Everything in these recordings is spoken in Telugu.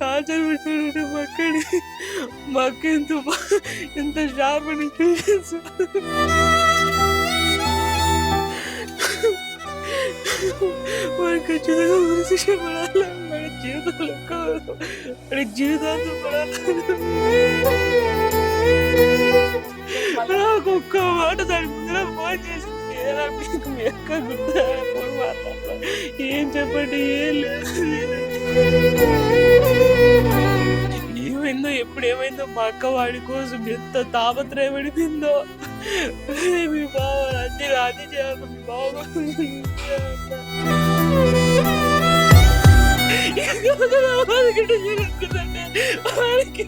టార్చర్ పెట్టాడంటే మా అక్కని మా అక్క ఎంత షార్ప్ అని తెలుసు. వాడు ఖచ్చితంగా ఉరిశిక్ష పడాలి. వాడి జీవితంలో వాడి జీవితాంతం పడాలి. నాకు ఒక్క మాట దాని ముందర ఫోన్ చేసింది, మీకు మీ అక్క గుర్తు ఫోన్ మాట్లాడతా, ఏం చెప్పండి, ఏం లేదు. ఏమైందో ఎప్పుడు ఏమైందో మా అక్క వాడి కోసం ఎంత తాపత్రయపడిపోయిందో. మీ బావ అన్ని రాజీ చేయాలి, మీ బావ వాడికి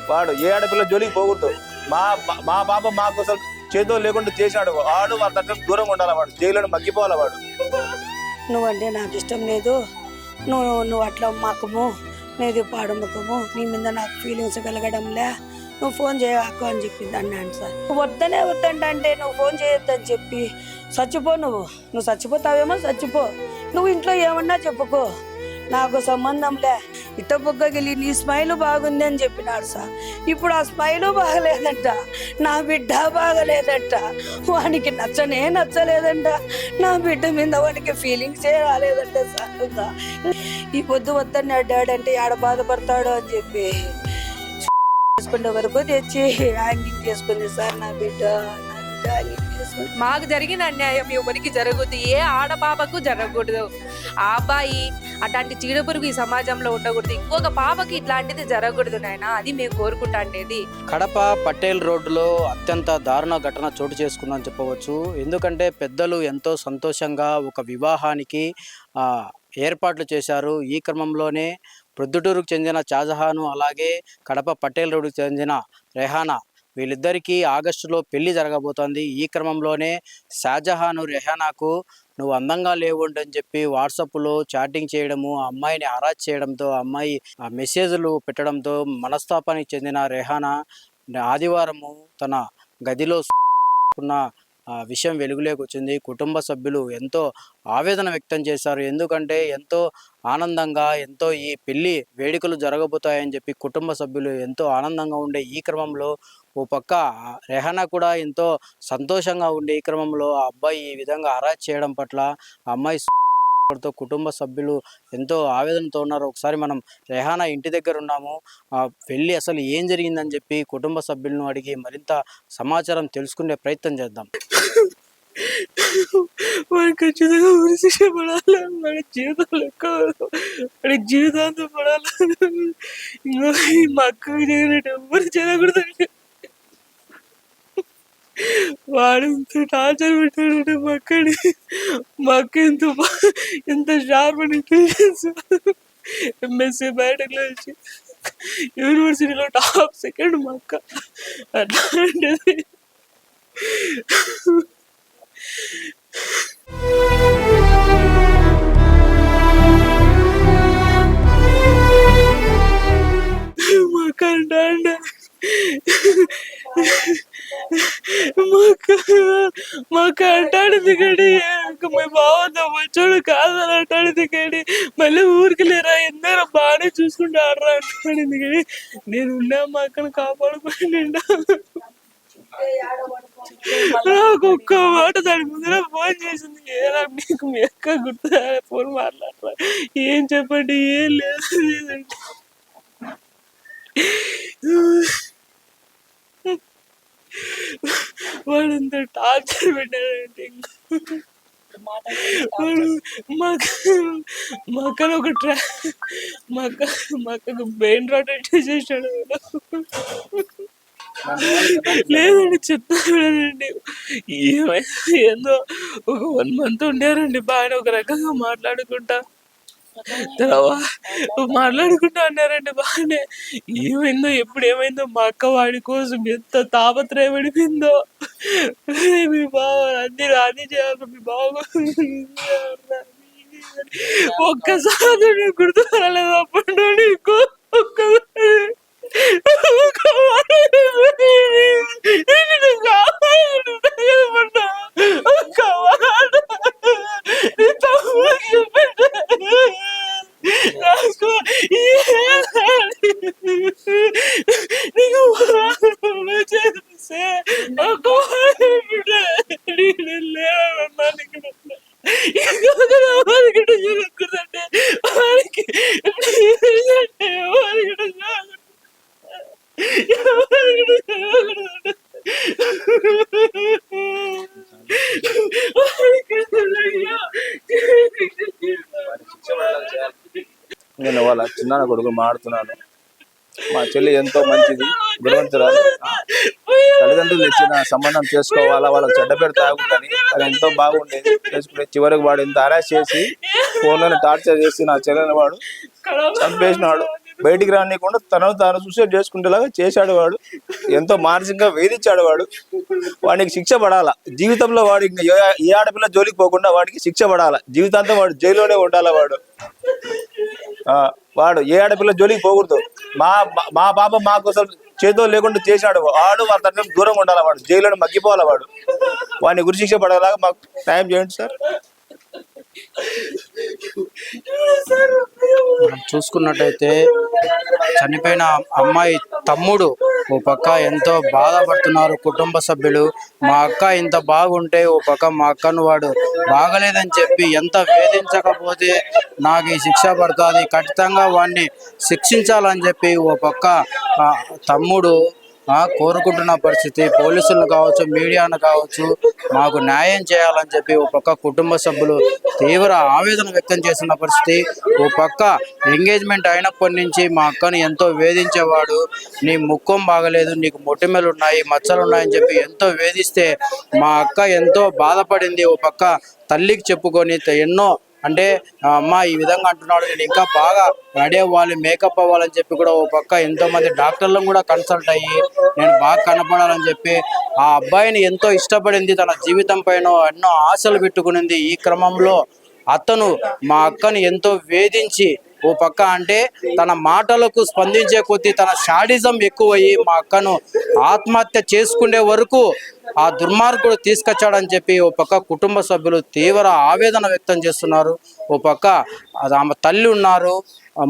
వాడు ఏ ఆడపిల్ల జోలికి పోకూడదు. మా పాప మా కోసం చేతో లేకుండా చేశాడు వాడు. వాళ్ళ దగ్గర దూరంగా ఉండాలి. వాడు జైలు మగ్గిపోవాలి. వాడు నువ్వంటే నాకు ఇష్టం లేదు, నువ్వు అట్లా మక్కము, నీది పాడు ముఖము, నీ మీద నాకు ఫీలింగ్స్ కలగడంలే, నువ్వు ఫోన్ చేయకు అని చెప్పింది అన్నాను సార్. వద్దంటే నువ్వు ఫోన్ చేయొద్దని చెప్పి చచ్చిపో, నువ్వు చచ్చిపోతావేమో చచ్చిపో, నువ్వు ఇంట్లో ఏమన్నా చెప్పుకో, నాకు సంబంధంలే, ఇట్ట బుగ్గగిలి నీ స్మైల్ బాగుంది అని చెప్పినాడు సార్. ఇప్పుడు ఆ స్మైల్ బాగలేదంట, నా బిడ్డ బాగలేదంట, వానికి నచ్చలేదంట, నా బిడ్డ మీద వానికి ఫీలింగ్సే రాలేదంట సార్. ఈ వద్దని డాడీ అంటే ఆడ బాధపడతాడు అని చెప్పి చేసుకునే వరకు తెచ్చి హ్యాంగింగ్ చేసుకుంది సార్. నా బిడ్డ మాకు జరిగిన అన్యాయం ఎవరికి జరగదు, ఏ ఆడపాపకు జరగకూడదు. ఆ అబ్బాయి అట్లాంటి చీడపురుగు ఈ సమాజంలో ఉండకూడదు, ఇంకొక పాపకి ఇట్లాంటిది జరగకూడదు నాయన, అది మేము కోరుకుంటాండేది. కడప పటేల్ రోడ్డులో అత్యంత దారుణ ఘటన చోటు చేసుకుందని చెప్పవచ్చు. ఎందుకంటే పెద్దలు ఎంతో సంతోషంగా ఒక వివాహానికి ఏర్పాట్లు చేశారు. ఈ క్రమంలోనే ప్రొద్దుటూరుకు చెందిన షాజహాను, అలాగే కడప పటేల్ రోడ్డుకు చెందిన రెహానా, వీళ్ళిద్దరికీ ఆగస్టులో పెళ్లి జరగబోతోంది. ఈ క్రమంలోనే షాజహాను రెహానాకు నువ్వు అందంగా లేవుండు అని చెప్పి వాట్సాప్లో చాటింగ్ చేయడము, ఆ అమ్మాయిని హరాజ్ చేయడంతో, ఆ అమ్మాయి మెసేజ్లు పెట్టడంతో మనస్తాపానికి చెందిన రెహానా ఆదివారము తన గదిలో ఉన్న విషయం వెలుగులోకి వచ్చింది. కుటుంబ సభ్యులు ఎంతో ఆవేదన వ్యక్తం చేశారు. ఎందుకంటే ఎంతో ఆనందంగా, ఎంతో ఈ పెళ్లి వేడుకలు జరగబోతాయని చెప్పి కుటుంబ సభ్యులు ఎంతో ఆనందంగా ఉండే ఈ క్రమంలో ఓ పక్క రెహానా కూడా ఎంతో సంతోషంగా ఉండే ఈ క్రమంలో ఆ అబ్బాయి ఈ విధంగా హరాజ్ చేయడం పట్ల ఆ అమ్మాయి కుటుంబ సభ్యులు ఎంతో ఆవేదనతో ఉన్నారు. ఒకసారి మనం రెహానా ఇంటి దగ్గర ఉన్నాము, వెళ్ళి అసలు ఏం జరిగిందని చెప్పి కుటుంబ సభ్యులను అడిగి మరింత సమాచారం తెలుసుకునే ప్రయత్నం చేద్దాం. వాడు ఖచ్చితంగా ఉరిశిక్ష పడాలి. వాడి జీవితంలో వాడి జీవితాంతం పడాలి. ఇంకా మా అక్కకి జరిగినట్టు ఎవరు జరగకూడదండి. వాడు ఎంత టార్చర్ పెట్టాడంటే మా అక్క ఎంత షార్ప్ అని తెలుసు. ఎంఎస్సీ బయటకు వచ్చి యూనివర్సిటీలో టాప్ సెకండ్ మా అక్క. అట్లాంటిది మా అక్క అంటాండ మాకు అంటాడు కానీ మా బావతో వచ్చాడు కాదని అంటాడు కానీ మళ్ళీ ఊరికి లేరా ఎందరో బాగానే చూసుకుంటూ ఆడరా అంటాడు కానీ నేను ఉన్నా మా అక్కను కాపాడుకోండి. నాకు ఒక్క మాట దాని ముందర ఫోన్ చేసింది, మీకు మీ అక్క గుర్తు ఫోన్ మాట్లాడతా, ఏం చెప్పండి, ఏం లేదండి. వాడు ఎంత టార్చర్ పెట్టాడంటే వాడు మా అక్కను మా అక్కకు బ్రెయిన్ రాట్ చేసేసాడు. లేదండి చెప్తానండి, ఏందో ఒక 1 month ఉండారండి బాగా ఒక రకంగా మాట్లాడుకుంటా అన్నారండి బాగానే. ఏమైందో ఎప్పుడు ఏమైందో మా అక్క వాడి కోసం ఎంత తాపత్రయపడిపోయిందో. మీ బావ అన్ని రాజీ చేయాలి, మీ బావ ఒక్కసారి గుర్తు రాలేదు అప్పుడు ఒక్కసారి నేను వాళ్ళ చిన్న కొడుకు మాడుతున్నాను. మా చెల్లి ఎంతో మంచిది, గుణవంతురాలు. తల్లిదండ్రులు ఇచ్చిన సంబంధం చేసుకోవాలా, వాళ్ళకి చెడ్డ పేరు తాగుతుందని అది ఎంతో బాగుండేది. చేసుకునే చివరికి వాడు ఇంత అరెస్ట్ చేసి ఫోన్లను టార్చర్ చేసి నా చెల్లెని వాడు చంపేసినాడు. బయటికి రానియకుండా తనను తాను సూసైడ్ చేసుకునేలాగా చేశాడు. వాడు ఎంతో మానసికంగా వేధించాడు. వాడికి శిక్ష పడాలా జీవితంలో. వాడు ఇంకా ఏ ఆడపిల్ల జోలికి పోకుండా వాడికి శిక్ష పడాలా. జీవితాంతం వాడు జైల్లోనే ఉండాలా. వాడు ఏ ఆడపిల్ల జోలికి పోకూడదు. మా పాప మా కోసం చేతో లేకుండా చేశాడు. వాడు వాళ్ళ తరఫున దూరంగా ఉండాలి. వాడు జైల్లోనే మగ్గిపోవాలి. వాడిని గురి శిక్ష పడేలాగా మాకు న్యాయం చేయండి సార్. మనం చూసుకున్నట్టయితే చనిపోయిన అమ్మాయి తమ్ముడు ఓ పక్క ఎంతో బాధపడుతున్నారు కుటుంబ సభ్యులు. మా అక్క ఇంత బాగుంటే ఓ పక్క మా అక్కను వాడు బాగలేదని చెప్పి ఎంత వేధించకపోతే నాకు ఈ శిక్ష పడుతుంది, ఖచ్చితంగా వాడిని శిక్షించాలని చెప్పి ఓ పక్క తమ్ముడు కోరుకుంటున్న పరిస్థితి. పోలీసులను కావచ్చు, మీడియాను కావచ్చు, మాకు న్యాయం చేయాలని చెప్పి ఓ పక్క కుటుంబ సభ్యులు తీవ్ర ఆవేదన వ్యక్తం చేస్తున్న పరిస్థితి. ఓ పక్క ఎంగేజ్మెంట్ అయినప్పటి నుంచి మా అక్కను ఎంతో వేధించేవాడు. నీ ముఖం బాగలేదు, నీకు మొటిమలు ఉన్నాయి, మచ్చలు ఉన్నాయని చెప్పి ఎంతో వేధిస్తే మా అక్క ఎంతో బాధపడింది. ఓ పక్క తల్లికి చెప్పుకొని ఎన్నో అంటే అమ్మ ఈ విధంగా అంటున్నాడు, నేను ఇంకా బాగా రెడీ అవ్వాలి, మేకప్ అవ్వాలని చెప్పి కూడా ఓ పక్క ఎంతో మంది డాక్టర్లను కూడా కన్సల్ట్ అయ్యి నేను బాగా కనపడాలని చెప్పి ఆ అబ్బాయిని ఎంతో ఇష్టపడింది. తన జీవితం పైన ఎన్నో ఆశలు పెట్టుకునింది. ఈ క్రమంలో అతను మా అక్కని ఎంతో వేధించి ఓ పక్క అంటే తన మాటలకు స్పందించే కొద్దీ తన శాడిజం ఎక్కువయ్యి మా అక్కను ఆత్మహత్య చేసుకునే వరకు ఆ దుర్మార్గుడు తీసుకొచ్చాడని చెప్పి ఓ పక్క కుటుంబ సభ్యులు తీవ్ర ఆవేదన వ్యక్తం చేస్తున్నారు. ఓ పక్క ఆమె తల్లి ఉన్నారు,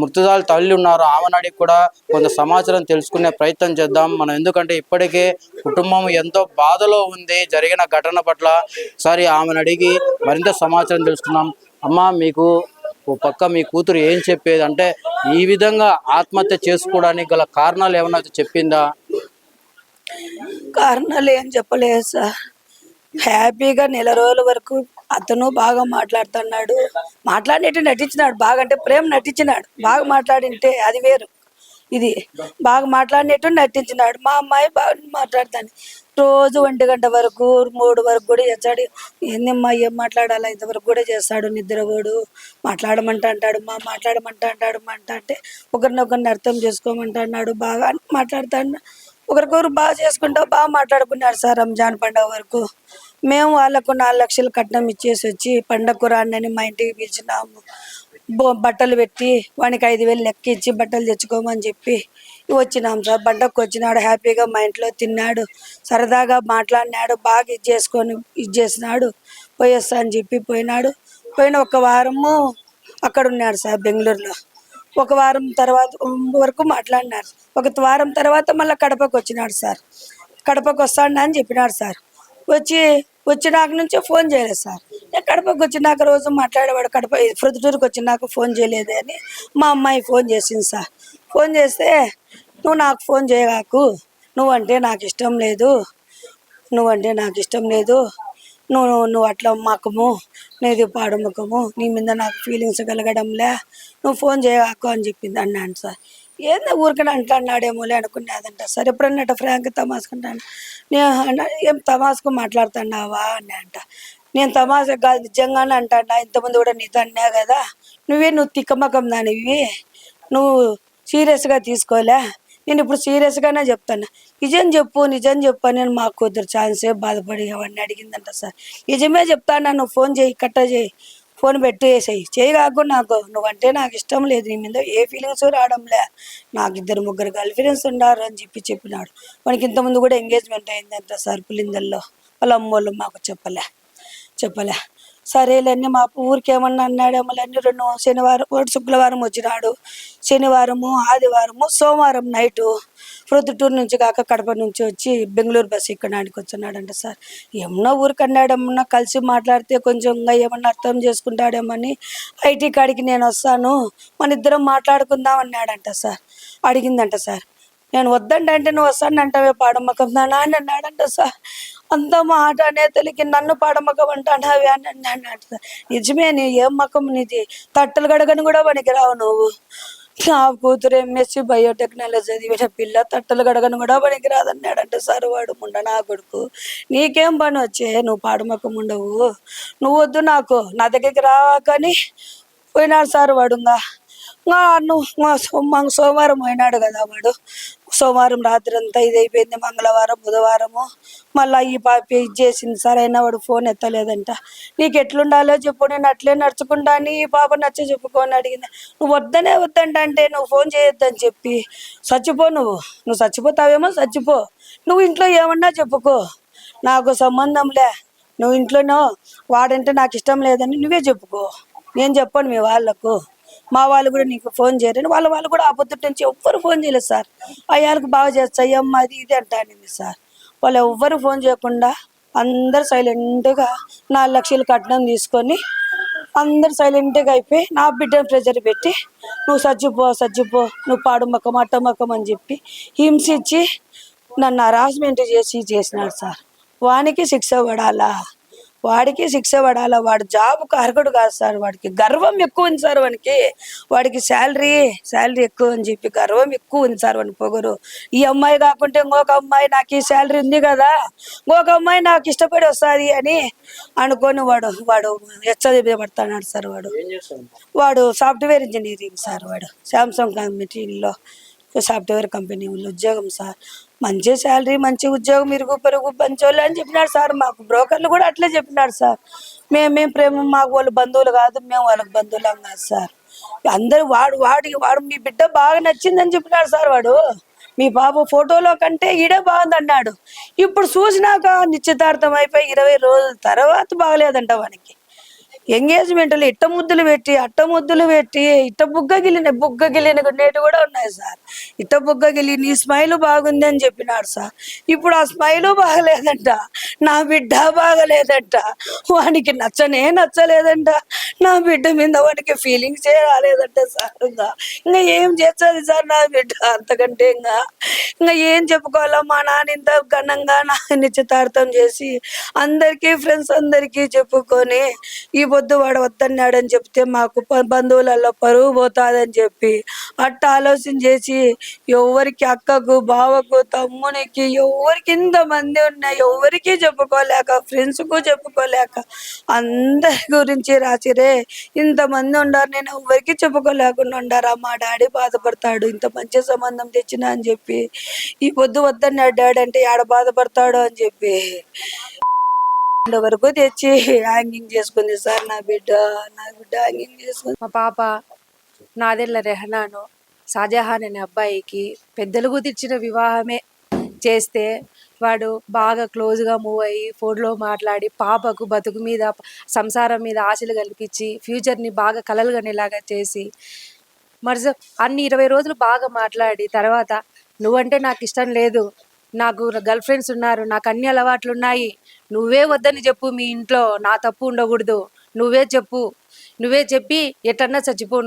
మృతురాలు తల్లి ఉన్నారు. ఆమెను అడిగి కూడా కొంత సమాచారం తెలుసుకునే ప్రయత్నం చేద్దాం మనం. ఎందుకంటే ఇప్పటికే కుటుంబం ఎంతో బాధలో ఉంది జరిగిన ఘటన పట్ల. సరే ఆమెను అడిగి మరింత సమాచారం తెలుసుకున్నాం. అమ్మ, మీకు ఓ పక్క మీ కూతురు ఏం చెప్పేది అంటే ఈ విధంగా ఆత్మహత్య చేసుకోవడానికి గల కారణాలు ఏమన్నా చెప్పిందా? కారణాలు ఏం చెప్పలేదు సార్. హ్యాపీగా నెల రోజుల వరకు అతను బాగా మాట్లాడుతున్నాడు. మాట్లాడినట్టు నటించినాడు. బాగా అంటే ప్రేమ నటించినాడు. బాగా మాట్లాడింటే అది వేరు. ఇది బాగా మాట్లాడినట్టు నటించినాడు. మా అమ్మాయి బాగా మాట్లాడుతాను. రోజు 1 గంట వరకు 3 వరకు కూడా చేస్తాడు. ఏందమ్మా ఏం మాట్లాడాలా ఇంతవరకు కూడా చేస్తాడు. నిద్రపోడు. మాట్లాడమంటా అంటాడు. మాట్లాడమంటా అంటాడు. అంటే ఒకరినొకరిని అర్థం చేసుకోమంటున్నాడు. బాగా మాట్లాడుతాడు. ఒకరికొకరు బాగా చేసుకుంటా బాగా మాట్లాడుకున్నారు సార్. రంజాన్ పండుగ వరకు మేము వాళ్ళకు 4 లక్షలు కట్నం ఇచ్చేసి వచ్చి పండగకు రాండి మా ఇంటికి పిలిచినాము. బట్టలు పెట్టి వానికి 5,000 లెక్క ఇచ్చి బట్టలు తెచ్చుకోమని చెప్పి వచ్చినాం సార్. పండగకు వచ్చినాడు. హ్యాపీగా మా ఇంట్లో తిన్నాడు. సరదాగా మాట్లాడినాడు. బాగా ఇది చేసినాడు. పోయేస్తా అని చెప్పి పోయినాడు. పోయిన 1 వారము అక్కడ ఉన్నాడు సార్ బెంగళూరులో. 1 వారం తర్వాత వరకు మాట్లాడినారు. 1 వారం తర్వాత మళ్ళీ కడపకు వచ్చినాడు సార్. కడపకు వస్తాడు అని చెప్పినాడు సార్. వచ్చినాక నుంచే ఫోన్ చేయలేదు సార్. నేను కడపకు వచ్చినాక రోజు మాట్లాడేవాడు. కడప ప్రొద్దుటూరుకు వచ్చినాక ఫోన్ చేయలేదు అని మా అమ్మాయి ఫోన్ చేసింది సార్. ఫోన్ చేస్తే నువ్వు నాకు ఫోన్ చేయగాకు, నువ్వంటే నాకు ఇష్టం లేదు, నువ్వు అట్లా మకము, నీది పాడు ముఖము, నీ మీద నాకు ఫీలింగ్స్ కలగడంలే, నువ్వు ఫోన్ చేయగాకు అని చెప్పింది అన్నాను సార్. ఏందో ఊరికనే అంటున్నాడేమోలే అనుకునేదంట సార్. ఎప్పుడన్నట్టు ఫ్రాంక్ తమాసుకుంటాను. నేను ఏం తమాసుకు మాట్లాడుతున్నావా అని అంట. నేను తమాసా కాదు నిజంగానే అంటాడా. ఇంతమంది కూడా నీతో అన్నా కదా, నువ్వు తిక్కమకం దానివి, నువ్వు సీరియస్గా తీసుకోలే. నేను ఇప్పుడు సీరియస్గానే చెప్తాను. నిజం చెప్పు అని మా కూతురు ఛాన్సే బాధపడి అవన్నీ అడిగిందంట సార్. నిజమే చెప్తాను, నువ్వు ఫోన్ చేయి, కట్ట చేయి, ఫోన్ పెట్టేసేయి, చేయగాకు. నువ్వంటే నాకు ఇష్టం లేదు, నీ మీద ఏ ఫీలింగ్స్ రావడంలే, నాకు 2-3 గర్ల్ ఫ్రెండ్స్ ఉన్నారు అని చెప్పినాడు. వానికి ఇంతకుముందు కూడా ఎంగేజ్మెంట్ అయిందంట సార్ పులిందల్లో. వాళ్ళ అమ్మోళ్ళు మాకు చెప్పలే. సరేలేని మా ఊరికి ఏమన్నా అన్నాడేమో అని 2 శనివారం శుక్రవారం వచ్చినాడు. శనివారము, ఆదివారము, సోమవారం నైటు ప్రొద్దుటూరు నుంచి కాక కడప నుంచి వచ్చి బెంగళూరు బస్సు ఎక్కడానికి వచ్చినాడంట సార్. ఏమన్నా ఊరికి అన్నాడేమన్నా కలిసి మాట్లాడితే కొంచెం ఏమన్నా అర్థం చేసుకుంటాడేమని ఐటీ కాడికి నేను వస్తాను, మన ఇద్దరం మాట్లాడుకుందాం అన్నాడంట సార్. అడిగిందంట సార్. నేను వద్దంటే నువ్వు వస్తానంటావే పాడమ్మకం నాన్న అని అన్నాడంట సార్. అంత మాట అనే తెలికి నన్ను పాడమకం అంటావి అని అన్నాడు సార్. నిజమే, నీ ఏం మకం నీది, తట్టలు గడగని కూడా పనికిరావు నువ్వు. నా కూతురు ఎంఎస్సి బయోటెక్నాలజీ చదివిన పిల్ల తట్టలు గడగని కూడా పనికిరాదన్నాడంటే సార్ వాడు ముండ నా కొడుకు. నీకేం పని వచ్చే, నువ్వు పాడమకం ఉండవు, నువ్వు వద్దు నాకు, నా దగ్గరికి రాకని పోయినాడు సార్ వాడు. సోమవారం పోయినాడు కదా వాడు. సోమవారం రాత్రి అంతా ఇది అయిపోయింది, మంగళవారం బుధవారము మళ్ళీ ఈ పాప ఇది చేసింది సార్. అయినా వాడు ఫోన్ ఎత్తలేదంట. నీకు ఎట్లుండాలో చెప్పు, నేను అట్లే నడుచుకుంటా అని ఈ పాప నచ్చ చెప్పుకొని అడిగింది. నువ్వు వద్దంటే నువ్వు ఫోన్ చేయొద్దని చెప్పి చచ్చిపో, నువ్వు చచ్చిపోతావేమో చచ్చిపో, నువ్వు ఇంట్లో ఏమన్నా చెప్పుకో, నాకు సంబంధంలే, నువ్వు ఇంట్లోనో వాడంటే నాకు ఇష్టం లేదని నువ్వే చెప్పుకో, నేను చెప్పను మీ వాళ్ళకు, మా వాళ్ళు కూడా నీకు ఫోన్ చేయరని వాళ్ళు కూడా ఆ పొద్దుట నుంచి ఎవ్వరు ఫోన్ చేయలేదు సార్. అయ్యాలకు బాగా చేస్తా అయ్యమ్మ అది ఇది అంటానింది సార్. వాళ్ళు ఎవ్వరు ఫోన్ చేయకుండా అందరు సైలెంట్గా 4 లక్షలు కట్నం తీసుకొని అందరు సైలెంట్గా అయిపోయి నా బిడ్డను ప్రెజర్ పెట్టి నువ్వు సజ్జిపో నువ్వు పాడు మక్కం అట్ట మక్కం అని చెప్పి హింసించి నన్ను హరాస్మెంట్ చేసినాడు సార్. వాడికి శిక్ష పడాలా, వాడు జాబ్కు అర్హుడు కాదు సార్. వాడికి గర్వం ఎక్కువ ఉంది సార్. వాడికి శాలరీ ఎక్కువ అని చెప్పి గర్వం ఎక్కువ ఉంది సార్. వాడిని పొగరు, ఈ అమ్మాయి కాకుంటే ఇంకొక అమ్మాయి నాకు ఈ శాలరీ ఉంది కదా, ఇంకొక అమ్మాయి నాకు ఇష్టపడి వస్తుంది అని అనుకొని వాడు హెచ్చరిపడతాడు సార్. వాడు సాఫ్ట్వేర్ ఇంజనీరింగ్ సార్. వాడు శాంసంగ్ కంపెనీలో సాఫ్ట్వేర్ కంపెనీలో ఉద్యోగం సార్. మంచి శాలరీ, మంచి ఉద్యోగం, ఇరుగు పొరుగు పంచోళ్ళు అని చెప్పినాడు సార్. మాకు బ్రోకర్లు కూడా అట్లే చెప్పినాడు సార్. మేమేం ప్రేమ, మాకు వాళ్ళు బంధువులు కాదు, మేము వాళ్ళకి బంధువులం కాదు సార్. అందరూ వాడు మీ బిడ్డ బాగా నచ్చిందని చెప్పినాడు సార్. వాడు మీ బాబు ఫోటోలో కంటే ఈడే బాగుంది అన్నాడు. ఇప్పుడు చూసినాక నిశ్చితార్థం అయిపోయి 20 రోజుల తర్వాత బాగలేదంట వానికి. ఎంగేజ్మెంట్లు ఇట్ట ముద్దులు పెట్టి ఇట్ట బుగ్గ గిలిన నేటి కూడా ఉన్నాయి సార్. ఇట్ట బుగ్గ గిలి నీ స్మైల్ బాగుంది అని చెప్పినాడు సార్. ఇప్పుడు ఆ స్మైలు బాగలేదంట, నా బిడ్డ బాగలేదంట, వానికి నచ్చలేదంట, నా బిడ్డ మీద వానికి ఫీలింగ్స్ రాలేదంట సార్. ఇంకా ఏం చేస్తుంది సార్ నా బిడ్డ, అంతకంటే ఇంకా ఏం చెప్పుకోవాలా. మా నాన్న ఇంత ఘనంగా నా నిశ్చితార్థం చేసి అందరికీ ఫ్రెండ్స్ అందరికీ చెప్పుకొని ఈ పొద్దు వాడు వద్దన్నాడని చెప్తే మాకు బంధువులలో పరువు పోతాదని చెప్పి అట్ట ఆలోచన చేసి ఎవరికి అక్కకు బావకు తమ్మునికి ఎవరికి ఇంతమంది ఉన్నాయి ఎవరికి చెప్పుకోలేక ఫ్రెండ్స్కు చెప్పుకోలేక అందరి గురించి రాసిరే. ఇంతమంది ఉండారు, నేను ఎవరికి చెప్పుకోలేకుండా ఉండారా. మా డాడీ బాధపడతాడు ఇంత మంచి సంబంధం తెచ్చినా అని చెప్పి. ఈ పొద్దు వద్దన్నాడు డాడీ అంటే ఆడ బాధపడతాడు అని చెప్పి వరకు తెచ్చి హ్యాంగింగ్ చేసుకుంది సార్. నా బిడ్డ హ్యాంగింగ్ చేసుకుంది. మా పాప నాదెళ్ళ రెహనాను షాజహాన్ అనే అబ్బాయికి పెద్దలు కుదిర్చిన వివాహమే చేస్తే వాడు బాగా క్లోజ్గా మూవ్ అయ్యి ఫోన్లో మాట్లాడి పాపకు బతుకు మీద సంసారం మీద ఆశలు కల్పించి ఫ్యూచర్ని బాగా కలలుగనేలాగా చేసి అన్ని 20 రోజులు బాగా మాట్లాడి తర్వాత నువ్వంటే నాకు ఇష్టం లేదు, నాకు గర్ల్ ఫ్రెండ్స్ ఉన్నారు, నాకు అన్ని అలవాట్లు ఉన్నాయి, నువ్వే వద్దని చెప్పు, మీ ఇంట్లో నా తప్పు ఉండకూడదు, నువ్వే చెప్పి ఎట్లన్నా చచ్చిపో,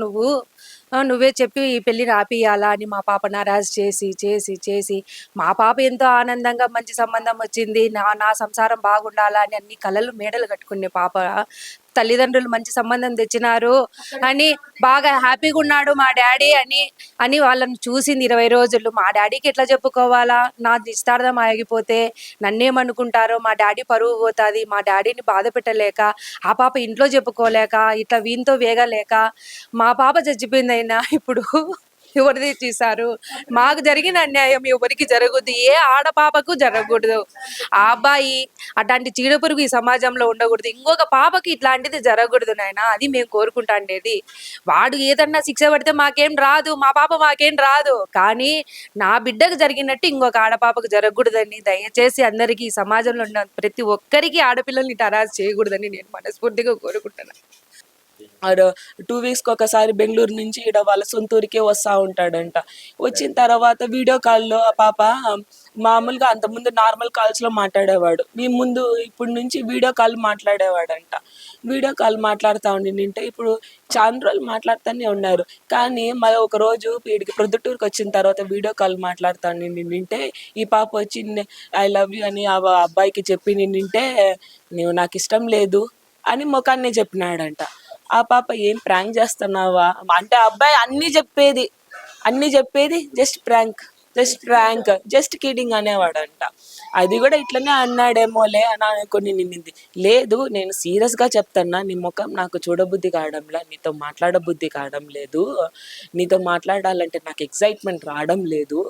నువ్వే చెప్పి ఈ పెళ్ళిని ఆపియాలా అని మా పాప నారాజు చేసి మా పాప ఎంతో ఆనందంగా మంచి సంబంధం వచ్చింది, నా సంసారం బాగుండాలా అని అన్ని కలలు మేడలు కట్టుకునే పాప తల్లిదండ్రులు మంచి సంబంధం తెచ్చినారు అని బాగా హ్యాపీగా ఉన్నాడు మా డాడీ అని వాళ్ళని చూసింది 20 రోజులు. మా డాడీకి ఎట్లా చెప్పుకోవాలా, నా నిశ్చితార్థం ఆగిపోతే నన్నేమనుకుంటారో, మా డాడీ పరువు పోతుంది, మా డాడీని బాధ పెట్టలేక ఆ పాప ఇంట్లో చెప్పుకోలేక ఇట్లా వీనితో వేగలేక మా పాప చచ్చిపోయింది. అయినా ఇప్పుడు ఎవరిది చేశారు, మాకు జరిగిన అన్యాయం ఎవరికి జరగదు, ఏ ఆడపాపకు జరగకూడదు. ఆ అబ్బాయి అట్లాంటి చీడపురుగు ఈ సమాజంలో ఉండకూడదు, ఇంకొక పాపకి ఇట్లాంటిది జరగకూడదు నాయన, అది మేము కోరుకుంటాండేది. వాడు ఏదన్నా శిక్ష పడితే మాకేం రాదు, మా పాప మాకేం రాదు, కానీ నా బిడ్డకు జరిగినట్టు ఇంకొక ఆడపాపకు జరగకూడదని దయచేసి అందరికీ ఈ సమాజంలో ఉన్న ప్రతి ఒక్కరికి ఆడపిల్లల్ని టరాజ్ చేయకూడదని నేను మనస్ఫూర్తిగా కోరుకుంటున్నాను. 2 వీక్స్కి ఒకసారి బెంగళూరు నుంచి ఇక్కడ వాళ్ళ సొంత ఊరికే వస్తూ ఉంటాడంట. వచ్చిన తర్వాత వీడియో కాల్లో ఆ పాప మామూలుగా అంతకుముందు నార్మల్ కాల్స్లో మాట్లాడేవాడు, మీ ముందు ఇప్పుడు నుంచి వీడియో కాల్ మాట్లాడేవాడంట. వీడియో కాల్ మాట్లాడుతూ ఉండింటే ఇప్పుడు చాలా రోజులు మాట్లాడుతూనే ఉన్నారు. కానీ మరి ఒక రోజు వీడికి ప్రొద్దుటూరుకి వచ్చిన తర్వాత వీడియో కాల్ మాట్లాడుతూ ఉండింటే ఈ పాప వచ్చి ఐ లవ్ యూ అని ఆ అబ్బాయికి చెప్పి నిండింటే నువ్వు నాకు ఇష్టం లేదు అని ముఖాన్ని చెప్పినాడంట. ఆ పాప ఏం ప్రాంక్ చేస్తున్నావా అంటే అబ్బాయి అన్నీ చెప్పేది జస్ట్ ప్రాంక్ జస్ట్ కిడింగ్ అనేవాడంట. అది కూడా ఇట్లనే అన్నాడేమోలే అని అనుకుని నిన్నింది. లేదు నేను సీరియస్గా చెప్తున్నా, నీ ముఖం నాకు చూడబుద్ధి కావడంలే, నీతో మాట్లాడబుద్ధి కావడం లేదు, నీతో మాట్లాడాలంటే నాకు ఎక్సైట్మెంట్ రావడం లేదు,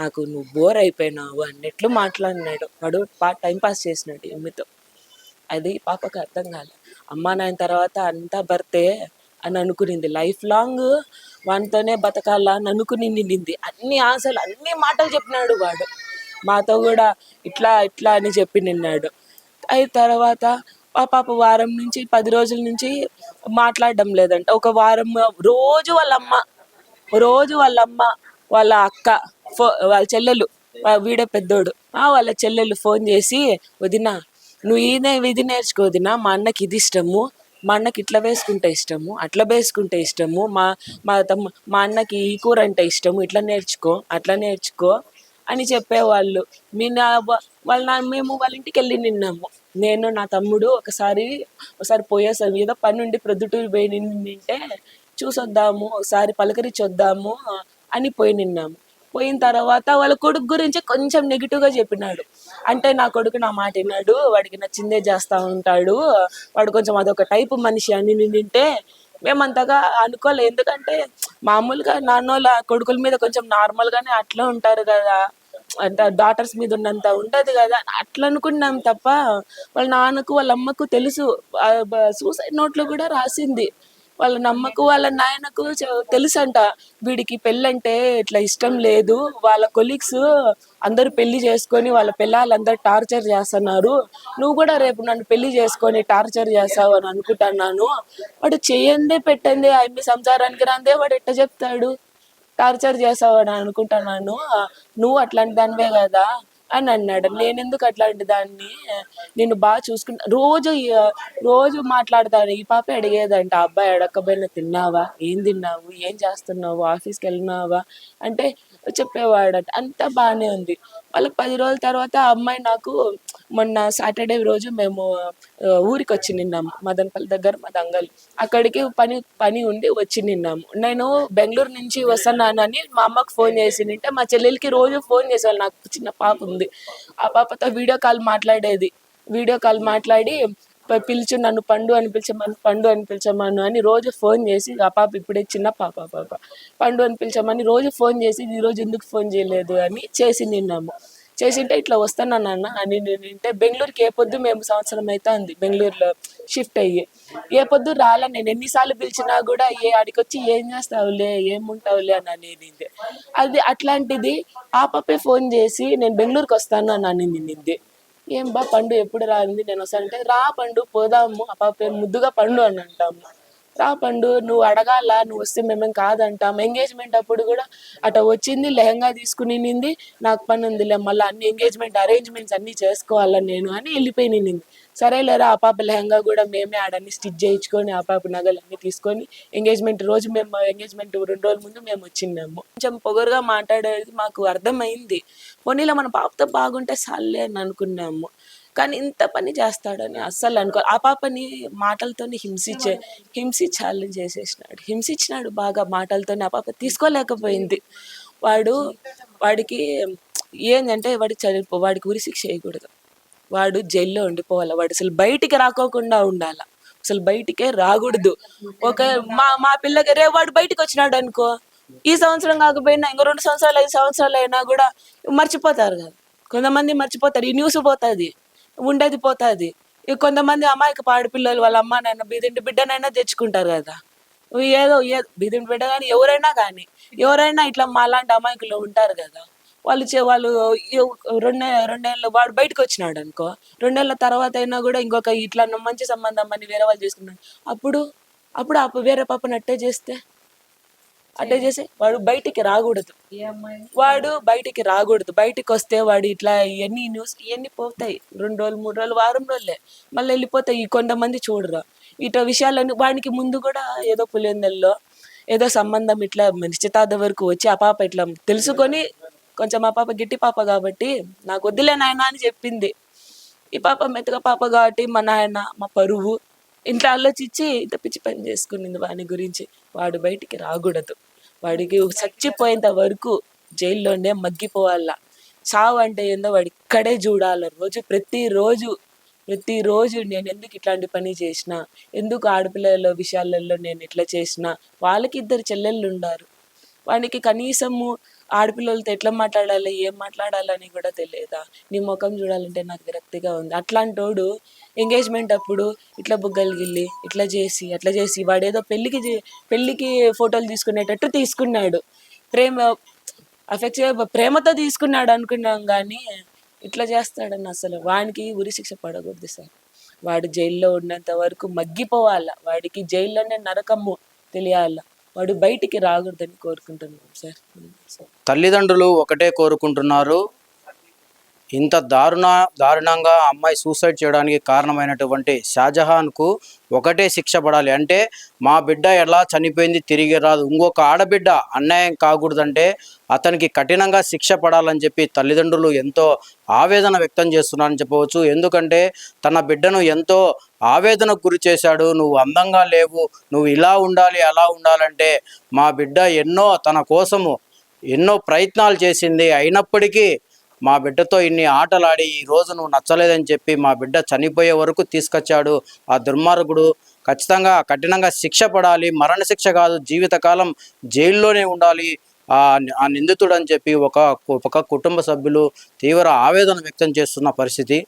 నాకు నువ్వు బోర్ అయిపోయినావు అన్నట్లు మాట్లాడినాడు. వాడు టైం పాస్ చేసినాడు ఈమెతో. అది పాపకు అర్థం కాలే. అమ్మా నాయన తర్వాత అంతా భర్తే అని అనుకునింది. లైఫ్ లాంగ్ వానితోనే బతకాలా అని అనుకుని నిండింది. అన్ని ఆశలు అన్ని మాటలు చెప్పినాడు వాడు. మాతో కూడా ఇట్లా అని చెప్పి నిన్నాడు. అయిన తర్వాత ఆ పాప వారం నుంచి 10 రోజుల నుంచి మాట్లాడడం లేదంట. ఒక వారం రోజు వాళ్ళ అమ్మ వాళ్ళ అక్క వాళ్ళ చెల్లెలు, వీడే పెద్దోడు, వాళ్ళ చెల్లెలు ఫోన్ చేసి, వదినా నువ్వు ఇది నేర్చుకో వదినా, మా అన్నకి ఇది ఇష్టము, మా అన్నకి ఇట్లా వేసుకుంటే ఇష్టము, అట్లా వేసుకుంటే ఇష్టము, మా అన్నకి ఈ కూర అంటే ఇష్టము, ఇట్లా నేర్చుకో అట్లా నేర్చుకో అని చెప్పేవాళ్ళు. మేము వాళ్ళ ఇంటికి వెళ్ళి నిన్నాము. నేను నా తమ్ముడు ఒకసారి పోయేసాము, ఏదో పని ఉండి ప్రొద్దుటూరు పోయి నింటే చూసొద్దాము, ఒకసారి పలకరించొద్దాము అని పోయి నిన్నాము. పోయిన తర్వాత వాళ్ళ కొడుకు గురించి కొంచెం నెగిటివ్గా చెప్పినాడు. అంటే నా కొడుకు నా మాట విన్నాడు, వాడికి నచ్చిందే చేస్తూ ఉంటాడు, వాడు కొంచెం అదొక టైపు మనిషి అని నింటే మేమంతగా అనుకోలేదు. ఎందుకంటే మామూలుగా నాన్నోళ్ళ కొడుకుల మీద కొంచెం నార్మల్గానే అట్లా ఉంటారు కదా, అంటే డాటర్స్ మీద ఉన్నంత ఉండదు కదా అట్లా అనుకున్నాం తప్ప వాళ్ళ నాన్నకు వాళ్ళ అమ్మకు తెలుసు. సూసైడ్ నోట్లో కూడా రాసింది. వాళ్ళ నమ్మకు వాళ్ళ నాయనకు తెలుసంట వీడికి పెళ్ళంటే ఇట్లా ఇష్టం లేదు, వాళ్ళ కొలీగ్స్ అందరూ పెళ్లి చేసుకొని వాళ్ళ పిల్లలందరూ టార్చర్ చేస్తున్నారు, నువ్వు కూడా రేపు నన్ను పెళ్లి చేసుకొని టార్చర్ చేస్తావు అని అనుకుంటున్నాను. వాడు చేయందే పెట్టండి మీ సంసారానికి రాందే వాడు ఎట్ట చెప్తాడు, టార్చర్ చేస్తావు అని అనుకుంటున్నాను, నువ్వు అట్లాంటి దానివే కదా అని అన్నాడు. నేనెందుకు అట్లాంటి దాన్ని, నేను బాగా చూసుకుంటా, రోజు మాట్లాడతాను. ఈ పాప అడిగేదంట, అబ్బాయి అడగకపోయినా తిన్నావా, ఏం తిన్నావు, ఏం చేస్తున్నావు, ఆఫీస్కి వెళ్ళినావా అంటే చెప్పేవాడట. అంతా బాగానే ఉంది. వాళ్ళకి 10 రోజుల తర్వాత ఆ అమ్మాయి నాకు మొన్న సాటర్డే రోజు మేము ఊరికి వచ్చి నిన్నాము, మదనపల్లి దగ్గర మా దంగల్, అక్కడికి పని ఉండి వచ్చి నిన్నాము. నేను బెంగళూరు నుంచి వస్తున్నానని మా అమ్మకు ఫోన్ చేసి నింటే మా చెల్లెలకి రోజు ఫోన్ చేసేవాళ్ళు. నాకు చిన్న పాప ఉంది, ఆ పాపతో వీడియో కాల్ మాట్లాడి పిలిచి నన్ను పండు అని పిలిచమను అని రోజు ఫోన్ చేసి, ఆ పాప ఇప్పుడే చిన్న పాప పండు అని పిలిచమని రోజు ఫోన్ చేసి, ఈరోజు ఎందుకు ఫోన్ చేయలేదు అని చేసి నిన్నాము. చేసింటే ఇట్లా వస్తున్నాను అన్న అని నింటే బెంగళూరుకి ఏ పొద్దు మేము సంవత్సరం అయితే ఉంది బెంగళూరులో షిఫ్ట్ అయ్యి, ఏ పొద్దు రాలా. నేను ఎన్నిసార్లు పిలిచినా కూడా ఆడికొచ్చి ఏం చేస్తావులే ఏముంటావులే అని అనేది. అది అట్లాంటిది ఆ పాపే ఫోన్ చేసి నేను బెంగళూరుకి వస్తాను అని నింది. ఏం బా పండు ఎప్పుడు రాంది, నేను వస్తానంటే రా పండు పోదాము, ఆ పాప పేరు ముద్దుగా పండు అని అంటాము. రా పండు నువ్వు అడగాల, నువ్వు వస్తే మేమేం కాదంటాం. ఎంగేజ్మెంట్ అప్పుడు కూడా అట వచ్చింది, లెహంగా తీసుకుని నింది, నాకు పని ఉందిలే మళ్ళీ అన్ని ఎంగేజ్మెంట్ అరేంజ్మెంట్స్ అన్నీ చేసుకోవాలని నేను అని వెళ్ళిపోయి నింది. సరేలేరా ఆ పాప లెహంగా కూడా మేమే ఆడన్ని స్టిచ్ చేయించుకొని ఆ పాప నగలన్నీ తీసుకొని ఎంగేజ్మెంట్ రోజు మేము ఎంగేజ్మెంట్ 2 రోజుల ముందు మేము వచ్చినాము. కొంచెం పొగరుగా మాట్లాడేది మాకు అర్థమైంది. పోనీలో మన పాపతో బాగుంటే సాల్లే అని అనుకున్నాము. కానీ ఇంత పని చేస్తాడని అస్సలు అనుకో. ఆ పాపని మాటలతోనే హింసించాలని హింసించినాడు బాగా మాటలతోనే. ఆ పాప తీసుకోలేకపోయింది. వాడికి ఏంటంటే వాడికి ఉరి శిక్ష వేయకూడదు, వాడు జైల్లో ఉండిపోవాలి, వాడు అసలు బయటికి రాకోకుండా ఉండాల, అసలు బయటికే రాకూడదు. మా పిల్లకి రేపు వాడు బయటకు వచ్చినాడు అనుకో, ఈ సంవత్సరం కాకపోయినా ఇంకో 2 సంవత్సరాలు 5 సంవత్సరాలు అయినా కూడా మర్చిపోతారు కదా, కొంతమంది మర్చిపోతారు. ఈ న్యూస్ పోతుంది, ఉండేది పోతుంది. కొంతమంది అమాయక ఆడపిల్లలు వాళ్ళ అమ్మ నాయన బిడ్డనైనా తెచ్చుకుంటారు కదా, ఏదో బీదింటి బిడ్డ కానీ ఎవరైనా ఇట్లా మాలాంటి అమాయకులు ఉంటారు కదా, వాళ్ళు 2 నెలలు వాడు బయటకు వచ్చినాడు అనుకో, 2 నెలల తర్వాత అయినా కూడా ఇంకొక ఇట్లా మంచి సంబంధం అని వేరే వాళ్ళు చేసుకున్నాడు, అప్పుడు అప్పుడు వేరే పాపని అట్టే చేస్తే వాడు బయటికి రాకూడదు. వాడు బయటికి రాకూడదు. బయటికి వస్తే వాడు ఇట్లా ఇవన్నీ పోతాయి. 2 రోజులు 3 రోజులు వారం రోజులే మళ్ళీ వెళ్ళిపోతాయి. ఈ కొంతమంది చూడరు ఇట్లా విషయాలన్నీ. వాడికి ముందు కూడా ఏదో పులివెందుల్లో ఏదో సంబంధం ఇట్లా నిశ్చితార్థం వరకు వచ్చి ఆ పాప ఇట్లా తెలుసుకొని కొంచెం ఆ పాప గిట్టి పాప కాబట్టి నాకు వద్దులే నాయన అని చెప్పింది. ఈ పాప మెత్తగా పాప కాబట్టి మా నాయన మా పరువు ఇంట్లో ఆలోచించి ఇంత పిచ్చి పని చేసుకునింది వాని గురించి. వాడు బయటికి రాకూడదు. వాడికి చచ్చిపోయేంత వరకు జైల్లోనే మగ్గిపోవాల. చావు అంటే ఏందో వాడు ఇక్కడే చూడాల. ప్రతిరోజు నేను ఎందుకు ఇట్లాంటి పని చేసిన, ఎందుకు ఆడపిల్లల విషయాలలో నేను ఇట్లా చేసిన. వాళ్ళకి 2 చెల్లెళ్ళు ఉన్నారు. వానికి కనీసము ఆడపిల్లలతో ఎట్లా మాట్లాడాలి, ఏం మాట్లాడాలని కూడా తెలియదా? నీ ముఖం చూడాలంటే నాకు విరక్తిగా ఉంది. అట్లాంటోడు ఎంగేజ్మెంట్ అప్పుడు ఇట్లా బుగ్గలు గిల్లి ఇట్లా చేసి అట్లా చేసి వాడేదో పెళ్ళికి ఫోటోలు తీసుకునేటట్టు తీసుకున్నాడు. ప్రేమతో తీసుకున్నాడు అనుకున్నాం, కానీ ఇట్లా చేస్తాడని అసలు వానికి ఉరిశిక్ష పడకూడదు సార్. వాడు జైల్లో ఉన్నంత వరకు మగ్గిపోవాల. వాడికి జైల్లోనే నరకము తెలియాల. వాడు బయటికి రాకూడదని కోరుకుంటున్నాం సార్. తల్లిదండ్రులు ఒకటే కోరుకుంటున్నారు, ఇంత దారుణంగా అమ్మాయి సూసైడ్ చేయడానికి కారణమైనటువంటి షాజహాన్కు ఒకటే శిక్ష పడాలి. అంటే మా బిడ్డ ఎలా చనిపోయింది తిరిగి రాదు, ఇంకొక ఆడబిడ్డ అన్యాయం కాకూడదంటే అతనికి కఠినంగా శిక్ష పడాలని చెప్పి తల్లిదండ్రులు ఎంతో ఆవేదన వ్యక్తం చేస్తున్నారని చెప్పవచ్చు. ఎందుకంటే తన బిడ్డను ఎంతో ఆవేదనకు గురి చేశాడు. నువ్వు అందంగా లేవు, నువ్వు ఇలా ఉండాలి అలా ఉండాలంటే మా బిడ్డ తన కోసము ఎన్నో ప్రయత్నాలు చేసింది. అయినప్పటికీ మా బిడ్డతో ఇన్ని ఆటలాడి ఈరోజు నువ్వు నచ్చలేదని చెప్పి మా బిడ్డ చనిపోయే వరకు తీసుకొచ్చాడు. ఆ దుర్మార్గుడు ఖచ్చితంగా కఠినంగా శిక్ష పడాలి. మరణశిక్ష కాదు, జీవితకాలం జైల్లోనే ఉండాలి ఆ నిందితుడు అని చెప్పి ఒక కుటుంబ సభ్యులు తీవ్ర ఆవేదన వ్యక్తం చేస్తున్న పరిస్థితి.